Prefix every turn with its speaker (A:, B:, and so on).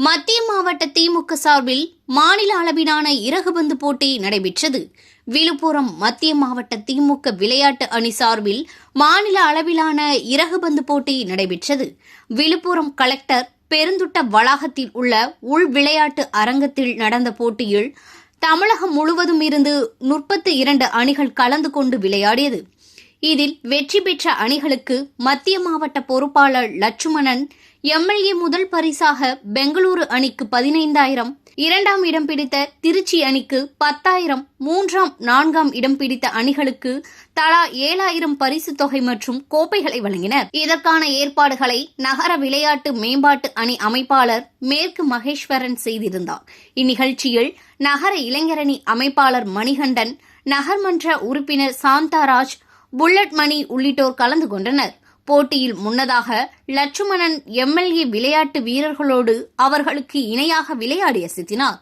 A: மத்திய மாவட்ட திமுக சார்பில் மாநில அளவிலான இறகுபந்து போட்டி நடைபெற்றது. விழுப்புரம் மத்திய மாவட்ட திமுக விளையாட்டு அணி சார்பில் மாநில அளவிலான இறகுபந்து போட்டி நடைபெற்றது. விழுப்புரம் கலெக்டர் பெருந்துட்ட வளாகத்தில் உள்ள உள் விளையாட்டு அரங்கத்தில் நடந்த போட்டியில் தமிழகம் முழுவதும் இருந்து 32 அணிகள் கலந்து கொண்டு விளையாடியது. இதில் வெற்றி பெற்ற அணிகளுக்கு மத்திய மாவட்ட பொறுப்பாளர் லட்சுமணன் எம்எல்ஏ முதல் பரிசாக பெங்களூரு அணிக்கு 15,000, 2ஆம் இடம் பிடித்த திருச்சி அணிக்கு 10,000, 3ஆம் 4ஆம் இடம் பிடித்த அணிகளுக்கு தலா 7,000 பரிசு தொகை மற்றும் கோப்பைகளை வழங்கினர். இதற்கான ஏற்பாடுகளை நகர விளையாட்டு மேம்பாட்டு அணி அமைப்பாளர் மேற்கு மகேஸ்வரன் செய்திருந்தார். இந்நிகழ்ச்சியில் நகர இளைஞரணி அமைப்பாளர் மணிகண்டன், நகர்மன்ற உறுப்பினர் சாந்தாராஜ், புல்லட் மணி உள்ளிட்டோர் கலந்து கொண்டனர். போட்டியில் முன்னதாக லட்சுமணன் எம்எல்ஏ விளையாட்டு வீரர்களோடு அவர்களுக்கு இணையாக விளையாடி அசத்தினார்.